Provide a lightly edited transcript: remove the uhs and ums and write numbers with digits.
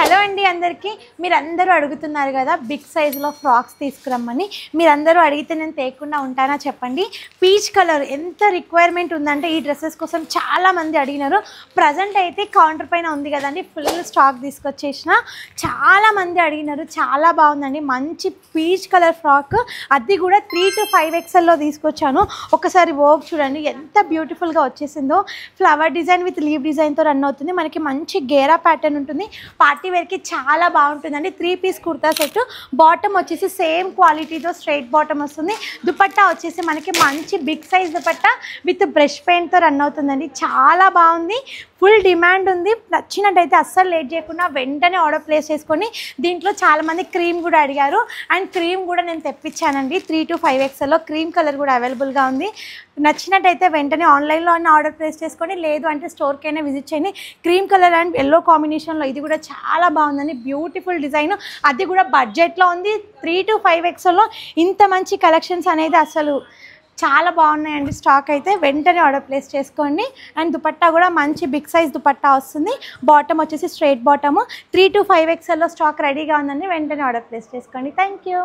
Hello అండి అందరికీ మీరందరూ అడుగుతున్నారు కదా బిగ్ సైజులో ఫ్రాక్స్ తీసుకురమ్మని. మీరందరూ అడిగితే నేను తేకుండా ఉంటానా చెప్పండి. పీచ్ కలర్ ఎంత రిక్వైర్మెంట్ ఉందంటే ఈ డ్రెస్సెస్ కోసం చాలామంది అడిగినారు. ప్రజెంట్ అయితే కౌంటర్ పైన ఉంది కదండి, ఫుల్ స్టాక్ తీసుకొచ్చేసిన. చాలామంది అడిగినారు, చాలా బాగుందండి. మంచి పీచ్ కలర్ ఫ్రాక్, అది కూడా 3 to 5 XL తీసుకొచ్చాను. ఒకసారి వర్క్ చూడండి ఎంత బ్యూటిఫుల్గా వచ్చేసిందో. ఫ్లవర్ డిజైన్ విత్ లీవ్ డిజైన్తో రన్ అవుతుంది. మనకి మంచి గేరా ప్యాటర్న్ ఉంటుంది. పార్టీ వేర్కి చాలా బాగుంటుందండి. 3 పీస్ కుర్తా సెట్. బాటమ్ వచ్చేసి సేమ్ క్వాలిటీతో స్ట్రైట్ బాటమ్ వస్తుంది. దుపట్టా వచ్చేసి మనకి మంచి big size dupatta with brush పెయింట్తో రన్ అవుతుందండి. చాలా బాగుంది, ఫుల్ డిమాండ్ ఉంది. నచ్చినట్టయితే అస్సలు లేట్ చేయకుండా వెంటనే ఆర్డర్ ప్లేస్ చేసుకొని. దీంట్లో చాలామంది క్రీమ్ కూడా అడిగారు, అండ్ క్రీమ్ కూడా నేను తెప్పించానండి. 3 to 5 XL క్రీమ్ కలర్ కూడా అవైలబుల్గా ఉంది. నచ్చినట్టయితే వెంటనే ఆన్లైన్లో అన్న ఆర్డర్ ప్లేస్ చేసుకొని, లేదు అంటే స్టోర్కైనా విజిట్ చేయండి. క్రీమ్ కలర్ అండ్ ఎల్లో కాంబినేషన్లో ఇది కూడా చాలా బాగుందండి. బ్యూటిఫుల్ డిజైన్, అది కూడా బడ్జెట్లో ఉంది. 3 to 5 XL ఇంత మంచి కలెక్షన్స్ అనేది అసలు చాలా బాగున్నాయండి. స్టాక్ అయితే వెంటనే ఆర్డర్ ప్లేస్ చేసుకోండి. అండ్ దుపట్టా కూడా మంచి బిగ్ సైజ్ దుపట్టా వస్తుంది. బాటమ్ వచ్చేసి straight bottom. 3 to 5 XL stock రెడీగా ఉందండి. వెంటనే ఆర్డర్ ప్లేస్ చేసుకోండి. Thank you.